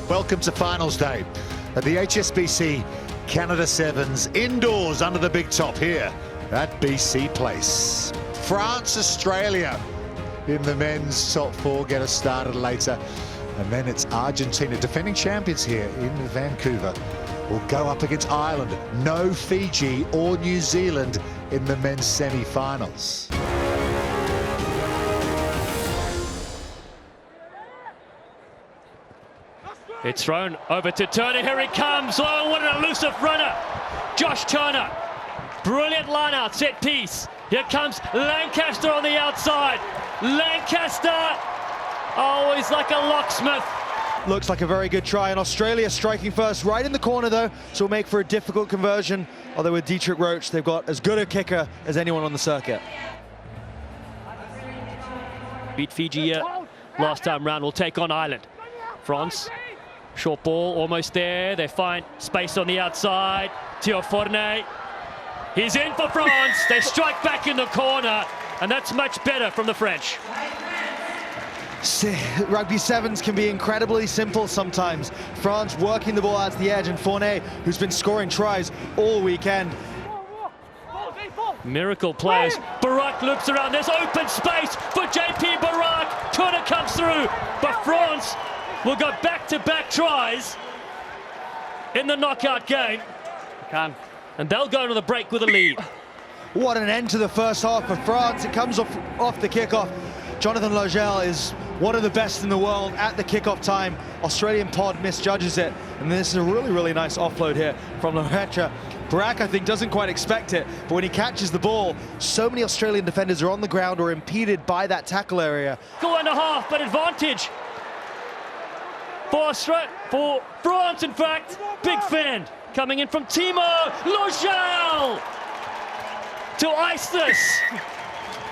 Welcome to finals day at the HSBC Canada Sevens indoors under the big top here at BC Place. France, Australia in the men's top four get us started later. And then it's Argentina, defending champions here in Vancouver, will go up against Ireland. No Fiji or New Zealand in the men's semi-finals. It's thrown over to Turner. Here he comes. Oh, what an elusive runner. Josh Turner. Brilliant line out, set piece. Here comes Lancaster on the outside. Lancaster. Oh, he's like a locksmith. Looks like a very good try, and Australia striking first right in the corner though, so will make for a difficult conversion. Although with Dietrich Roach, they've got as good a kicker as anyone on the circuit. Beat Fiji last time round, will take on Ireland. France, short ball, almost there. They find space on the outside. Teofurne, he's in for France. They strike back in the corner, and that's much better from the French. Rugby sevens can be incredibly simple sometimes. France working the ball out to the edge, and Fournet, who's been scoring tries all weekend. Miracle plays. Barak loops around. There's open space for JP Barak. Turner comes through, but France will go back-to-back tries in the knockout game. And they'll go to the break with a lead. What an end to the first half for France. It comes off the kickoff. Jonathan Logel is one of the best in the world at the kickoff time. Australian pod misjudges it, and this is a really, really nice offload here from Lemaitre. Barak, I think, doesn't quite expect it, but when he catches the ball, so many Australian defenders are on the ground or impeded by that tackle area. 2.5, but advantage for France, in fact. Big fend coming in from Timo Logel to ice this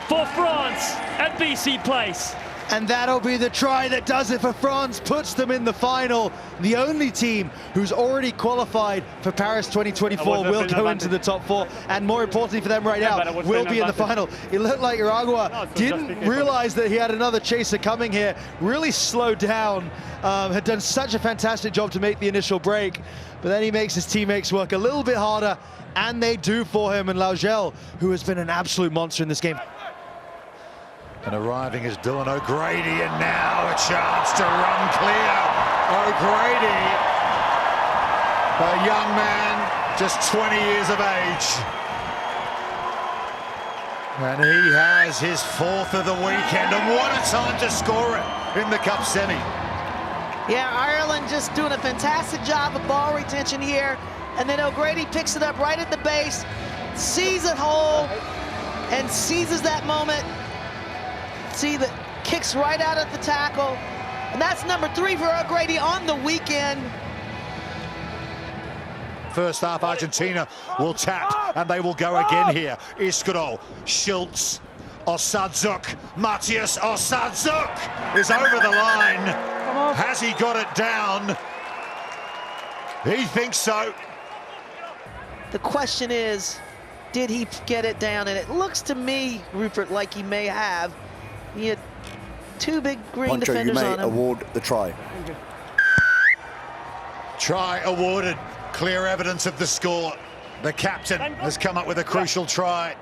for France at BC Place. And that'll be the try that does it for France, puts them in the final. The only team who's already qualified for Paris 2024 will go into the top four, and more importantly for them right now, will be in the final. It looked like Iragua didn't realize that he had another chaser coming here, really slowed down, had done such a fantastic job to make the initial break, but then he makes his teammates work a little bit harder, and they do for him, and Logel, who has been an absolute monster in this game. And arriving is Dylan O'Grady, and now a chance to run clear. O'Grady, a young man, just 20 years of age. And he has his fourth of the weekend, and what a time to score it in the Cup semi. Yeah, Ireland just doing a fantastic job of ball retention here, and then O'Grady picks it up right at the base, sees it whole, and seizes that moment. See, that kicks right out at the tackle, and that's number 3 for O'Grady on the weekend. First half, Argentina will tap, and they will go again here. Iskro, Schultz, Osadzuk, Matthias Osadzuk is over the line. Has he got it down? He thinks so. The question is, did he get it down? And it looks to me, Rupert, like he may have. He had 2 big green defenders on him. Award the try. Try awarded. Clear evidence of the score. The captain has come up with a crucial try.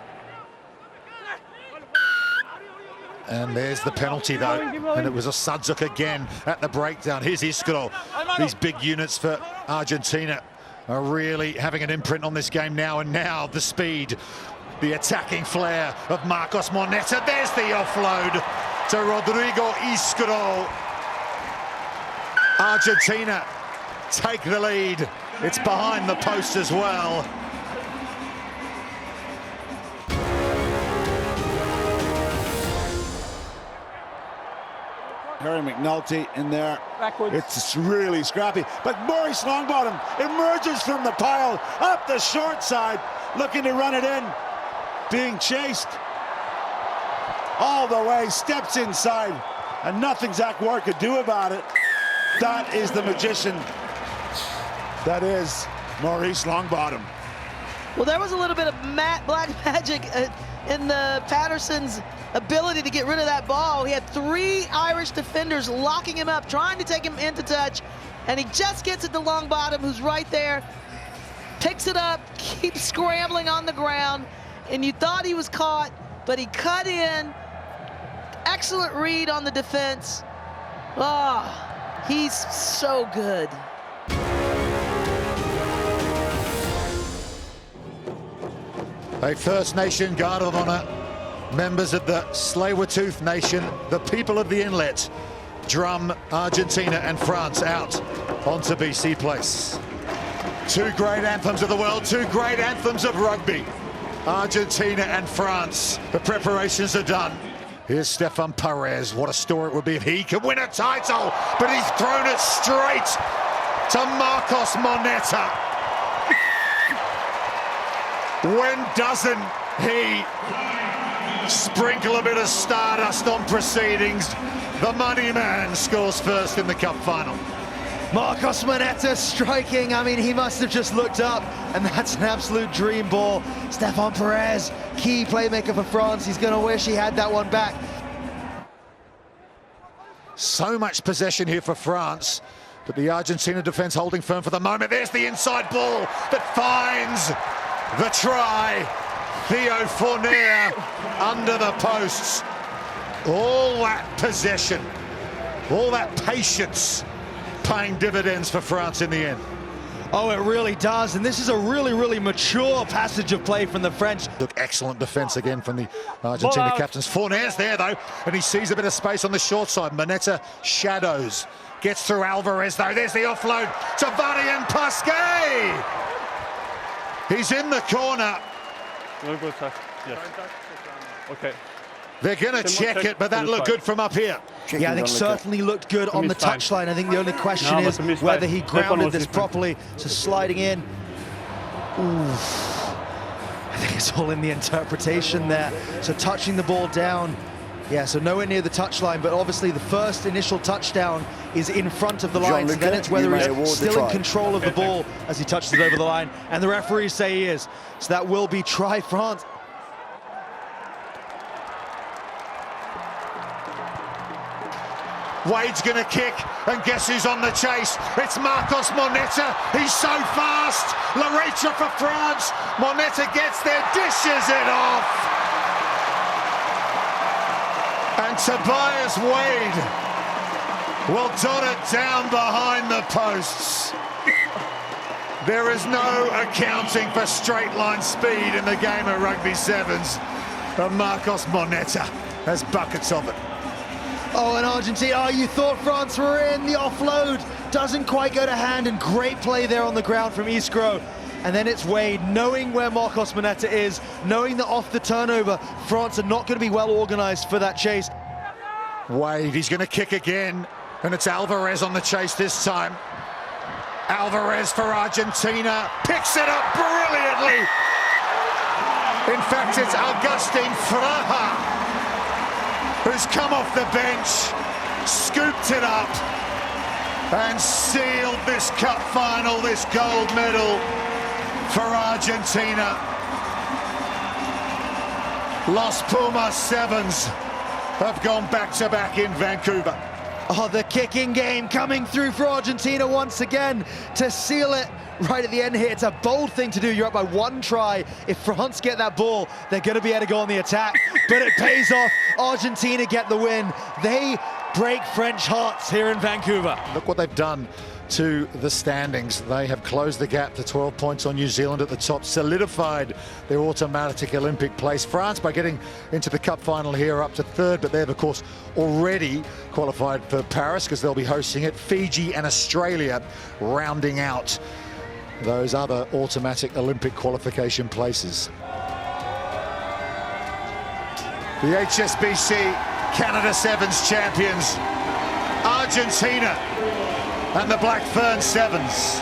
And there's the penalty though, and it was a Osadzuk again at the breakdown. Here's Iskro. These big units for Argentina are really having an imprint on this game now, and now the speed. The attacking flair of Marcos Moneta. There's the offload to Rodrigo Iskro. Argentina take the lead. It's behind the post as well. Harry McNulty in there. Backwards. It's really scrappy. But Maurice Longbottom emerges from the pile up the short side, looking to run it in. Being chased all the way, steps inside, and nothing Zach Ward could do about it. That is the magician. That is Maurice Longbottom. Well, there was a little bit of black magic in the Patterson's ability to get rid of that ball. He had 3 Irish defenders locking him up, trying to take him into touch, and he just gets it to Longbottom, who's right there, picks it up, keeps scrambling on the ground, and you thought he was caught, but he cut in. Excellent read on the defense. Oh, he's so good. A First Nation Guard of Honor, members of the Tsleil-Waututh Nation, the people of the inlet, drum Argentina and France out onto BC Place. Two great anthems of the world, two great anthems of rugby. Argentina and France. The preparations are done. Here's Stefan Perez. What a story it would be if he could win a title, but he's thrown it straight to Marcos Moneta. When doesn't he sprinkle a bit of stardust on proceedings? The money man scores first in the cup final. Marcos Moneta striking. I mean, he must have just looked up, and that's an absolute dream ball. Stefan Perez, key playmaker for France. He's going to wish he had that one back. So much possession here for France, but the Argentina defense holding firm for the moment. There's the inside ball that finds the try. Theo Fournier under the posts. All that possession, all that patience paying dividends for France in the end. Oh, it really does, and this is a really mature passage of play from the French. Look, excellent defense again from the Argentina captains. Fournier's there though, and he sees a bit of space on the short side. Moneta shadows, gets through Alvarez though. There's the offload to Varian Pasquet. He's in the corner. Yes. Okay. They're going to check it, but that looked good from up here. Yeah, I think certainly looked good on the touchline. I think the only question is whether he grounded this properly. So sliding in. Oof. I think it's all in the interpretation there. So touching the ball down. Yeah, so nowhere near the touchline, but obviously the first initial touchdown is in front of the line. So then it's whether he's still in control of the ball as he touches it over the line. And the referees say he is. So that will be try France. Wade's going to kick, and guess who's on the chase? It's Marcos Moneta. He's so fast. Laretra for France. Moneta gets there, dishes it off. And Tobias Wade will dot it down behind the posts. There is no accounting for straight line speed in the game of rugby sevens. But Marcos Moneta has buckets of it. Oh, and Argentina, you thought France were in. The offload doesn't quite go to hand, and great play there on the ground from Iskro. And then it's Wade, knowing where Marcos Moneta is, knowing that off the turnover, France are not going to be well organized for that chase. Wade, he's going to kick again, and it's Alvarez on the chase this time. Alvarez for Argentina, picks it up brilliantly. In fact, it's Augustin Fraha who's come off the bench, scooped it up, and sealed this cup final, this gold medal for Argentina. Los Pumas Sevens have gone back-to-back in Vancouver. Oh, the kicking game coming through for Argentina once again to seal it right at the end here. It's a bold thing to do. You're up by one try. If France get that ball, they're going to be able to go on the attack, but it pays off. Argentina get the win. They break French hearts here in Vancouver. Look what they've done to the standings. They have closed the gap to 12 points on New Zealand at the top, solidified their automatic Olympic place. France, by getting into the cup final here, up to third, but they've of course already qualified for Paris because they'll be hosting it. Fiji and Australia rounding out those other automatic Olympic qualification places. The HSBC Canada Sevens champions, Argentina and the Black Fern Sevens.